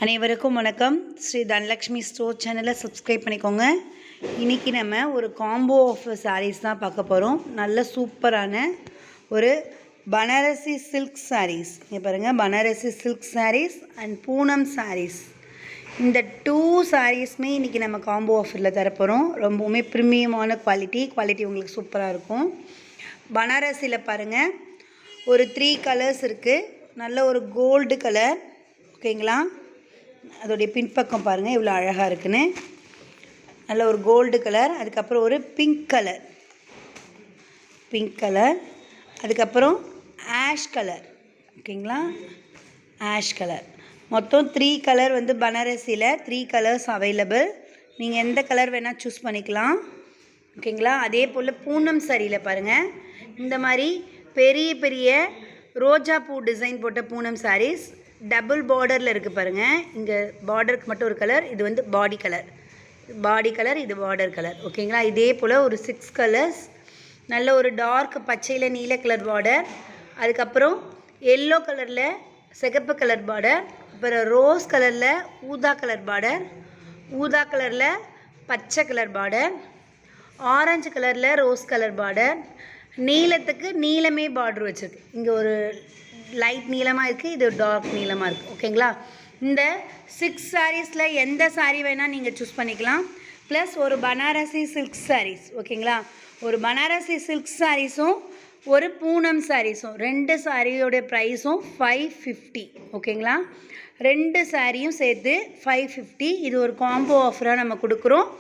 அனைவருக்கும் வணக்கம். ஸ்ரீ தனலக்ஷ்மி ஸ்டோர் சேனலை சப்ஸ்கிரைப் பண்ணிக்கோங்க. இன்றைக்கி நம்ம ஒரு காம்போ ஆஃப் சாரீஸ் தான் பார்க்க போகிறோம். நல்ல சூப்பரான ஒரு பனாரசி சில்க் சாரீஸ். இங்கே பாருங்கள், பனாரசி சில்க் சாரீஸ் அண்ட் பூனம் சாரீஸ். இந்த 2 சாரீஸுமே இன்றைக்கி நம்ம காம்போ ஆஃபரில் தரப்போகிறோம். ரொம்பவுமே ப்ரீமியமான குவாலிட்டி உங்களுக்கு சூப்பராக இருக்கும். பனாரசியில் பாருங்கள், ஒரு 3 கலர்ஸ் இருக்குது. நல்ல ஒரு கோல்டு கலர், ஓகேங்களா? அதோடைய பின்பக்கம் பாருங்கள் இவ்வளோ அழகாக இருக்குன்னு. நல்ல ஒரு கோல்டு கலர், அதுக்கப்புறம் ஒரு பிங்க் கலர், அதுக்கப்புறம் ஆஷ் கலர், ஓகேங்களா? Ash colour. மொத்தம் 3 கலர் வந்து பனாரசியில் 3 கலர்ஸ் அவைலபிள். நீங்கள் எந்த கலர் வேணால் சூஸ் பண்ணிக்கலாம், ஓகேங்களா? அதே போல் பூனம் சாரியில் பாருங்கள், இந்த மாதிரி பெரிய பெரிய ரோஜா பூ டிசைன் போட்ட பூனம் சாரீஸ். டபுள் பார்டரில் இருக்குது பாருங்கள். இங்கே பார்டருக்கு மட்டும் ஒரு கலர், இது வந்து பாடி கலர், இது பார்டர் கலர், ஓகேங்களா? இதே போல் ஒரு 6 கலர்ஸ். நல்ல ஒரு டார்க் பச்சையில் நீல கலர் பார்டர், அதுக்கப்புறம் எல்லோ கலரில் சிகப்பு கலர் பார்டர், அப்புறம் ரோஸ் கலரில் ஊதா கலர் பார்டர், ஊதா கலரில் பச்சை கலர் பார்டர், ஆரஞ்சு கலரில் ரோஸ் கலர் பார்டர், நீலத்துக்கு நீலமே பார்டர் வச்சுருக்கு. இங்கே ஒரு லைட் நீளமாக இருக்குது, இது டார்க் நீளமாக இருக்குது, ஓகேங்களா? இந்த 6 சாரீஸில் எந்த சாரீ வேணால் நீங்கள் சூஸ் பண்ணிக்கலாம். ப்ளஸ் ஒரு பனாரசி சில்க் சாரீஸ், ஓகேங்களா? ஒரு பனாரசி சில்க் சாரீஸும் ஒரு பூனம் சாரீஸும் 2 சாரியோடைய ப்ரைஸும் 550, ஓகேங்களா? 2 சாரியும் சேர்த்து 550. இது ஒரு காம்போ ஆஃபராக நம்ம கொடுக்குறோம்.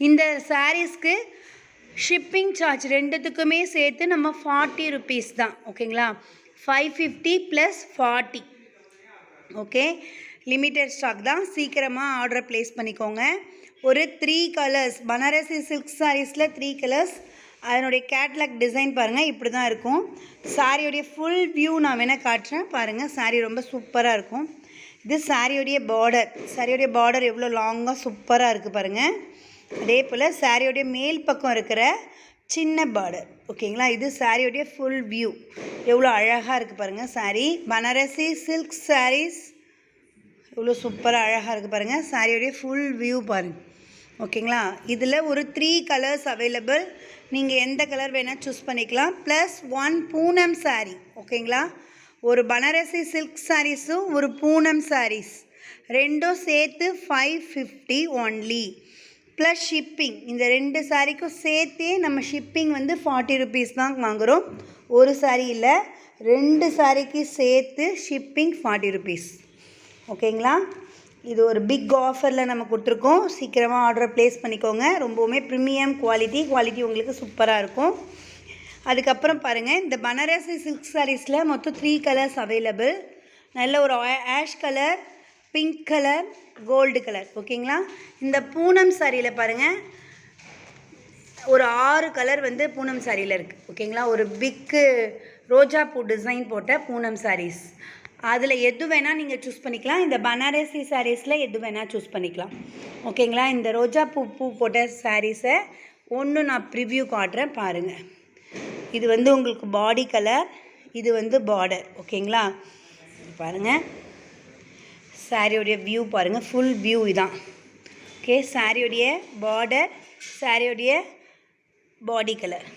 இந்த சாரீஸ்க்கு ஷிப்பிங் சார்ஜ் ரெண்டுத்துக்குமே சேர்த்து நம்ம 40 ருபீஸ் தான், ஓகேங்களா? 550 + 40, ஓகே? லிமிட்டட் ஸ்டாக் தான். சீக்கிரமாக ஆர்டரை ப்ளேஸ் பண்ணிக்கோங்க. ஒரு 3 கலர்ஸ் பனாரசி சில்க் சாரீஸில் 3 கலர்ஸ். அதனுடைய கேட்லாக் டிசைன் பாருங்கள், இப்படி தான் இருக்கும். சாரியோடைய ஃபுல் வியூ நான் வேணால் காட்டுறேன் பாருங்கள். சாரீ ரொம்ப சூப்பராக இருக்கும். இது சாரியோடைய பார்டர் எவ்வளோ லாங்காக சூப்பராக இருக்குது பாருங்கள். அதே போல் சாரியோடைய மேல் பக்கம் இருக்கிற சின்ன பார்டர், ஓகேங்களா? இது சாரியோடைய ஃபுல் வியூ எவ்வளோ அழகாக இருக்குது பாருங்கள். சாரீ பனாரசி சில்க் சாரீஸ் எவ்வளோ சூப்பராக அழகாக இருக்குது பாருங்கள். சாரியோடைய ஃபுல் வியூ பாருங்கள், ஓகேங்களா? இதில் ஒரு 3 கலர்ஸ் அவைலபிள். நீங்கள் எந்த கலர் வேணால் சூஸ் பண்ணிக்கலாம். ப்ளஸ் 1 பூனம் சாரீ, ஓகேங்களா? ஒரு பனாரசி சில்க் சாரீஸும் ஒரு பூனம் சாரீஸ் ரெண்டும் சேர்த்து 550 ஒன்லி. Plus shipping. இந்த 2 சாரீக்கும் சேர்த்தே நம்ம ஷிப்பிங் வந்து 40 ருபீஸ் தான் வாங்குகிறோம். ஒரு சாரீ இல்லை, 2 சாரீக்கு சேர்த்து ஷிப்பிங் 40 ருபீஸ், ஓகேங்களா? இது ஒரு பிக் ஆஃபரில் நம்ம கொடுத்துருக்கோம். சீக்கிரமாக ஆர்டரை ப்ளேஸ் பண்ணிக்கோங்க. ரொம்பவுமே ப்ரீமியம் குவாலிட்டி உங்களுக்கு சூப்பராக இருக்கும். அதுக்கப்புறம் பாருங்கள், இந்த பனாரசி சில்க் சாரீஸில் மொத்தம் 3 கலர்ஸ் அவைலபிள். நல்ல ஒரு ash colour, pink colour, gold colour, ஓகேங்களா? இந்த பூனம் சாரியில் பாருங்கள், ஒரு 6 கலர் வந்து பூனம் சாரியில் இருக்குது, ஓகேங்களா? ஒரு பிக்கு ரோஜா பூ டிசைன் போட்ட பூனம் சாரீஸ். அதில் எது வேணால் நீங்கள் சூஸ் பண்ணிக்கலாம். இந்த பனாரசி சாரீஸில் எது வேணால் சூஸ் பண்ணிக்கலாம், ஓகேங்களா? இந்த ரோஜா பூ போட்ட சாரீஸை ஒன்று நான் ப்ரிவ்யூ காட்டுறேன் பாருங்கள். இது வந்து உங்களுக்கு பாடி கலர், இது வந்து பார்டர், ஓகேங்களா? பாருங்கள் சாரியோடைய வியூ பாருங்கள், ஃபுல் வியூ இதான், ஓகே? சாரியோடைய பார்டர், சாரியோடைய பாடி கலர்.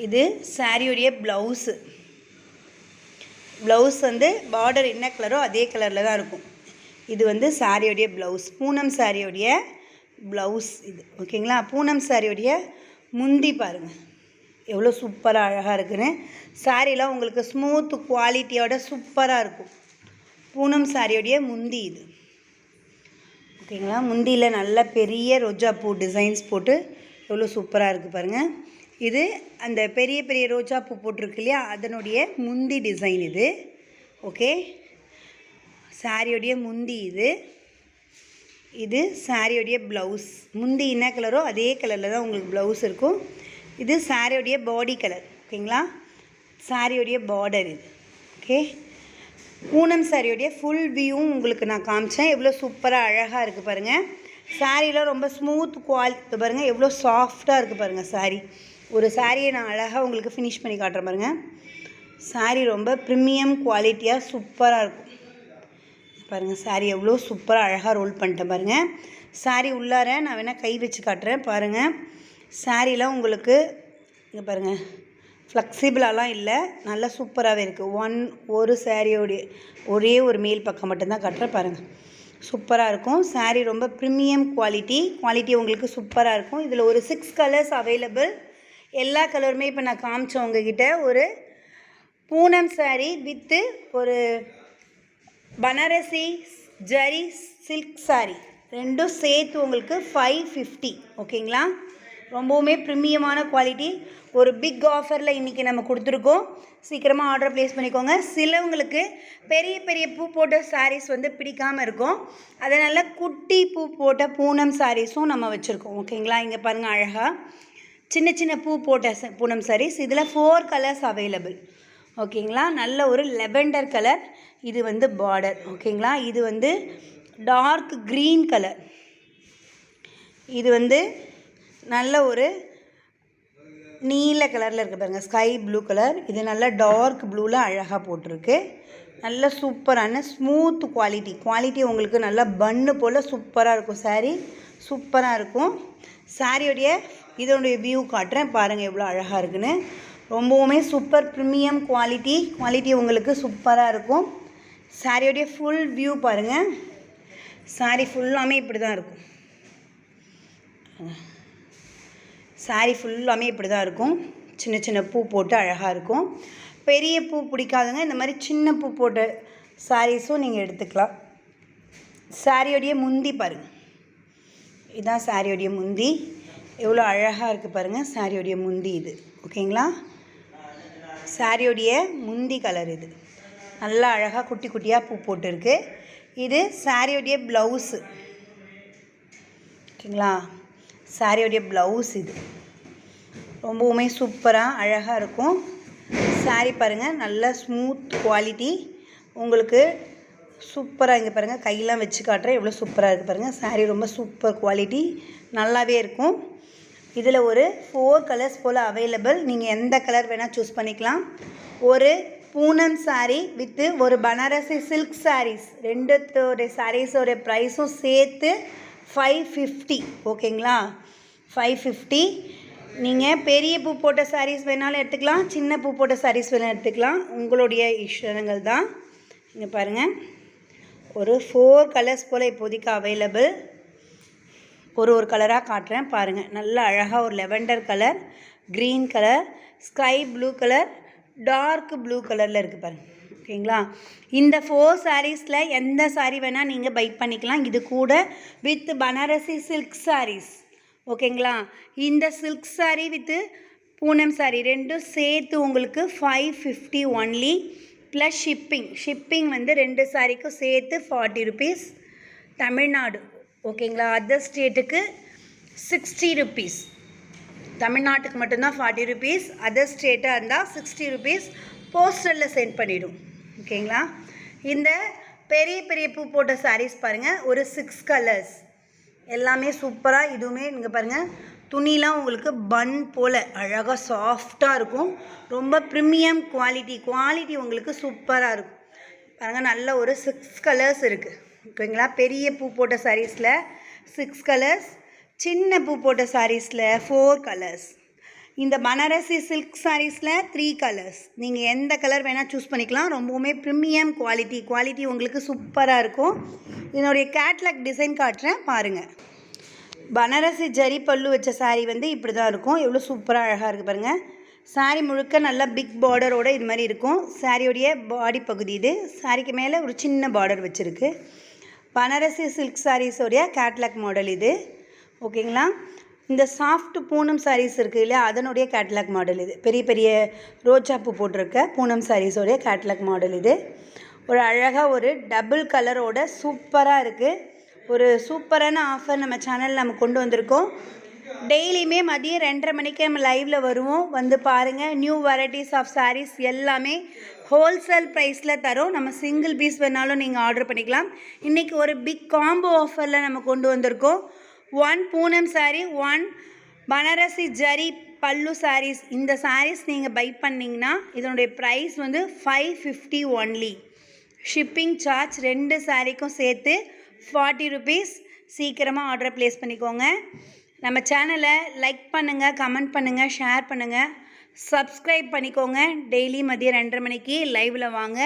இது சாரியோடைய ப்ளவுஸு வந்து பார்டர் என்ன கலரோ அதே கலரில் தான் இருக்கும். இது வந்து சாரியோடைய ப்ளவுஸ், பூனம் சாரியோடைய ப்ளவுஸ் இது, ஓகேங்களா? பூனம் சாரியோடைய முந்தி பாருங்கள் எவ்வளோ சூப்பராக அழகாக இருக்குன்னு. சாரீலாம் உங்களுக்கு ஸ்மூத் குவாலிட்டியோட சூப்பராக இருக்கும். பூனம் சாரியோடைய முந்தி இது, ஓகேங்களா? முந்தியில் நல்ல பெரிய ரோஜா பூ டிசைன்ஸ் போட்டு எவ்வளோ சூப்பராக இருக்குது பாருங்கள். இது அந்த பெரிய பெரிய ரோஜா பூ போட்டிருக்கு இல்லையா, அதனுடைய முந்தி டிசைன் இது, ஓகே? சாரியோடைய முந்தி இது சாரியோடைய ப்ளவுஸ். முந்தி என்ன கலரோ அதே கலரில் தான் உங்களுக்கு ப்ளவுஸ் இருக்கும். இது சாரியோடைய பாடி கலர், ஓகேங்களா? சாரியோடைய பார்டர் இது, ஓகே? பூனம் சாரியோடைய ஃபுல் வியூவும் உங்களுக்கு நான் காமிச்சேன். எவ்வளோ சூப்பராக அழகாக இருக்குது பாருங்கள். சாரீலாம் ரொம்ப ஸ்மூத் குவாலிட்டி பாருங்கள், எவ்வளோ சாஃப்டாக இருக்குது பாருங்கள் சாரீ. ஒரு சாரியை நான் அழகாக உங்களுக்கு ஃபினிஷ் பண்ணி காட்டுறேன் பாருங்கள். சாரீ ரொம்ப ப்ரீமியம் குவாலிட்டியாக சூப்பராக இருக்கும். பாருங்கள் சாரீ எவ்வளோ சூப்பராக அழகாக ரோல் பண்ணிட்டேன் பாருங்கள். சாரீ உள்ளார நான் வேணால் கை வச்சு காட்டுறேன் பாருங்கள். சாரீலாம் உங்களுக்கு இங்கே பாருங்கள் ஃப்ளெக்சிபிளாலாம் இல்லை, நல்லா சூப்பராகவே இருக்குது. ஒரு சாரியோடைய ஒரே ஒரு மேல் பக்கம் மட்டும்தான் காட்டுறேன் பாருங்கள். சூப்பராக இருக்கும் சாரீ, ரொம்ப ப்ரீமியம் குவாலிட்டி உங்களுக்கு சூப்பராக இருக்கும். இதில் ஒரு 6 கலர்ஸ் அவைலபிள். எல்லா கலருமே இப்போ நான் காமிச்சேன் உங்ககிட்ட. ஒரு பூனம் சாரீ வித்து ஒரு பனாரசி ஜரி சில்க் சாரீ ரெண்டும் சேர்த்து உங்களுக்கு 550. ஓகேங்களா, ரொம்பவுமே ப்ரீமியமான குவாலிட்டி. ஒரு பிக் ஆஃபரில் இன்றைக்கி நம்ம கொடுத்துருக்கோம். சீக்கிரமாக ஆர்டர் ப்ளேஸ் பண்ணிக்கோங்க. சிலவங்களுக்கு பெரிய பெரிய பூ போட்ட சாரீஸ் வந்து பிடிக்காமல் இருக்கும், அதனால் குட்டி பூ போட்ட பூனம் சாரீஸும் நம்ம வச்சுருக்கோம். ஓகேங்களா, இங்கே பாருங்கள் அழகாக சின்ன சின்ன பூ போட்ட பூனம் சாரீஸ். இதில் 4 கலர்ஸ் அவைலபிள். ஓகேங்களா, நல்ல ஒரு லெவெண்டர் கலர். இது வந்து பார்டர். ஓகேங்களா, இது வந்து டார்க் க்ரீன் கலர். இது வந்து நல்ல ஒரு நீல கலரில் இருக்குது பாருங்கள், ஸ்கை ப்ளூ கலர். இது நல்லா டார்க் ப்ளூவில் அழகாக போட்டிருக்கு. நல்ல சூப்பரான ஸ்மூத் குவாலிட்டி உங்களுக்கு நல்லா பன்னு போல் சூப்பராக இருக்கும். சாரீ சூப்பராக இருக்கும். சாரியோடைய இதோடைய வியூ காட்டுறேன் பாருங்கள் எவ்வளோ அழகாக இருக்குன்னு. ரொம்பவுமே சூப்பர் ப்ரீமியம் குவாலிட்டி உங்களுக்கு சூப்பராக இருக்கும். சாரியோடைய ஃபுல் வியூ பாருங்கள். சாரீ ஃபுல்லாமே இப்படி தான் இருக்கும். சாரீ ஃபுல்லாமே இப்படி தான் இருக்கும். சின்ன சின்ன பூ போட்டு அழகாக இருக்கும். பெரிய பூ பிடிக்காதுங்க, இந்த மாதிரி சின்ன பூ போட்ட சாரீஸும் நீங்கள் எடுத்துக்கலாம். சாரியோடைய முந்தி பாருங்கள், இதுதான் சாரியோடைய முந்தி. எவ்வளோ அழகாக இருக்குது பாருங்கள் சாரியோடைய முந்தி இது. ஓகேங்களா, சாரியோடைய முந்தி கலர் இது. நல்லா அழகாக குட்டி குட்டியாக பூ போட்டுருக்கு. இது சாரியோடைய ப்ளவுஸு. ஓகேங்களா, சாரியோடைய ப்ளவுஸ் இது. ரொம்பவுமே சூப்பராக அழகாக இருக்கும். சாரீ பாருங்கள் நல்ல ஸ்மூத் குவாலிட்டி உங்களுக்கு சூப்பராக. இங்கே பாருங்கள் கையெல்லாம் வச்சு காட்டுறேன் எவ்வளோ சூப்பராக இருக்குது பாருங்கள். சாரீ ரொம்ப சூப்பர் குவாலிட்டி, நல்லாவே இருக்கும். இதில் ஒரு 4 கலர்ஸ் போல் அவைலபிள். நீங்கள் எந்த கலர் வேணால் சூஸ் பண்ணிக்கலாம். ஒரு பூனம் சாரீ வித்து ஒரு பனாரசி சில்க் சாரீஸ் ரெண்டுத்தோடைய சாரீஸோடைய ப்ரைஸும் சேர்த்து 550. ஓகேங்களா, 550. நீங்கள் பெரிய பூ போட்ட சாரீஸ் வேணாலும் எடுத்துக்கலாம், சின்ன பூ போட்ட சாரீஸ் வேணாலும் எடுத்துக்கலாம், உங்களுடைய இஷ்டங்கள் தான். இங்கே பாருங்கள் ஒரு 4 கலர்ஸ் போல் இப்போதைக்கு அவைலபிள். ஒரு கலராக காட்டுறேன் பாருங்கள். நல்ல அழகாக ஒரு lavender colour, green colour, sky blue colour, dark blue கலரில் இருக்குது பாருங்கள். ஓகேங்களா, இந்த 4 சாரீஸில் எந்த சாரீ வேணால் நீங்கள் பை பண்ணிக்கலாம். இது கூட வித் பனாரசி சில்க் சாரீஸ். ஓகேங்களா, இந்த சில்க் சாரீ வித்து பூனம் சாரீ ரெண்டும் சேர்த்து உங்களுக்கு 550 ஒன்லி ப்ளஸ் ஷிப்பிங் வந்து 2 சாரீக்கும் சேர்த்து 40 ருபீஸ். தமிழ்நாடு ஓகேங்களா, அதர் ஸ்டேட்டுக்கு 60 ருபீஸ். தமிழ்நாட்டுக்கு மட்டும்தான் 40 ருபீஸ், அதர் ஸ்டேட்டாக இருந்தால் 60 ருபீஸ் போஸ்டலில் சென்ட் பண்ணிவிடும். ஓகேங்களா, இந்த பெரிய பெரிய பூ போட்ட சாரீஸ் பாருங்கள் ஒரு 6 கலர்ஸ் எல்லாமே சூப்பராக. இதுவுமே நீங்கள் பாருங்கள் துணிலாம் உங்களுக்கு பன் போல் அழகாக சாஃப்டாக இருக்கும். ரொம்ப ப்ரீமியம் குவாலிட்டி உங்களுக்கு சூப்பராக இருக்கும். பாருங்கள் நல்ல ஒரு 6 கலர்ஸ் இருக்குது. ஓகேங்களா, பெரிய பூ போட்ட சாரீஸில் 6 கலர்ஸ், சின்ன பூ போட்ட சாரீஸில் 4 கலர்ஸ், இந்த பனாரசி சில்க் சாரீஸில் 3 கலர்ஸ். நீங்கள் எந்த கலர் வேணால் சூஸ் பண்ணிக்கலாம். ரொம்பவுமே ப்ரீமியம் குவாலிட்டி உங்களுக்கு சூப்பராக இருக்கும். இதனுடைய கேட்லாக் டிசைன் காட்டுறேன் பாருங்கள். பனாரசி ஜரி பல்லு வச்ச சாரீ வந்து இப்படி தான் இருக்கும். எவ்வளோ சூப்பராக அழகாக இருக்குது பாருங்கள். சாரீ முழுக்க நல்லா பிக் பார்டரோடு இது மாதிரி இருக்கும். சாரியோடைய பாடி பகுதி இது. சாரிக்கு மேலே ஒரு சின்ன பார்டர் வச்சுருக்கு. பனாரசி சில்க் சாரீஸோடைய கேட்லாக் மாடல் இது. ஓகேங்களா, இந்த சாஃப்ட் பூனம் சாரீஸ் இருக்குது இல்லையா, அதனுடைய கேட்லாக் மாடல் இது. பெரிய பெரிய ரோஜா பூ போட்டிருக்க பூனம் சாரீஸோடைய கேட்லாக் மாடல் இது. ஒரு அழகாக ஒரு டபுள் கலரோட சூப்பராக இருக்குது. ஒரு சூப்பரான ஆஃபர் நம்ம சேனலில் நம்ம கொண்டு வந்திருக்கோம். டெய்லியுமே மதியம் 2:30 மணிக்கு நம்ம லைவில் வருவோம். வந்து பாருங்கள். நியூ வெரைட்டிஸ் ஆஃப் சாரீஸ் எல்லாமே ஹோல்சேல் ப்ரைஸில் தரோம். நம்ம சிங்கிள் பீஸ் வேணாலும் நீங்கள் ஆர்டர் பண்ணிக்கலாம். இன்றைக்கி ஒரு பிக் காம்போ ஆஃபரில் நம்ம கொண்டு வந்திருக்கோம். 1 பூனம் சாரீ, 1 பனாரசி ஜரி பல்லு சாரீஸ். இந்த சாரீஸ் நீங்கள் பை பண்ணிங்கன்னா இதனுடைய ப்ரைஸ் வந்து 550 ஒன்லி. ஷிப்பிங் சார்ஜ் 2 சாரீக்கும் சேர்த்து 40 ருபீஸ். சீக்கிரமாக ஆர்டரை ப்ளேஸ் பண்ணிக்கோங்க. நம்ம சேனலை லைக் பண்ணுங்கள், கமெண்ட் பண்ணுங்கள், ஷேர் பண்ணுங்கள், சப்ஸ்கிரைப் பண்ணிக்கோங்க. டெய்லி மதியம் 2:30 மணிக்கு லைவில் வாங்க.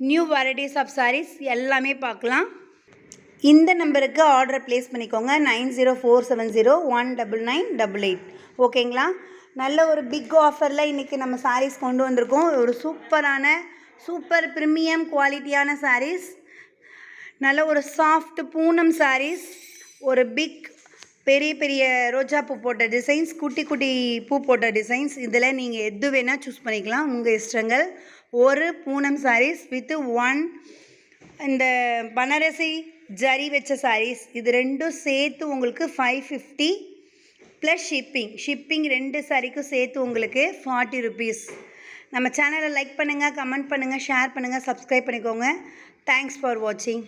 நியூ வெரைட்டிஸ் ஆஃப் சாரீஸ் எல்லாமே பார்க்கலாம். இந்த நம்பருக்கு ஆர்டரை ப்ளேஸ் பண்ணிக்கோங்க. 9047019988. ஓகேங்களா? நல்ல ஒரு பிக் ஆஃபரில் இன்றைக்கி நம்ம சாரீஸ் கொண்டு வந்திருக்கோம். ஒரு சூப்பர் ப்ரீமியம் குவாலிட்டியான சாரீஸ், நல்ல ஒரு சாஃப்ட் பூனம் சாரீஸ், ஒரு பிக் பெரிய ரோஜா பூ போட்ட டிசைன்ஸ், குட்டி பூ போட்ட டிசைன்ஸ். இதில் நீங்கள் எது வேணால் சூஸ் பண்ணிக்கலாம், உங்கள் இஷ்டங்கள். ஒரு பூனம் சாரீஸ் வித் இந்த பனாரசி ஜரி வச்ச சாரீஸ், இது ரெண்டும் சேர்த்து உங்களுக்கு 550 ப்ளஸ் ஷிப்பிங் 2 சாரீக்கும் சேர்த்து உங்களுக்கு 40 ருபீஸ். நம்ம சேனலை லைக் பண்ணுங்கள், கமெண்ட் பண்ணுங்கள், ஷேர் பண்ணுங்கள், சப்ஸ்கிரைப் பண்ணிக்கோங்க. தேங்க்ஸ் ஃபார் வாட்சிங்.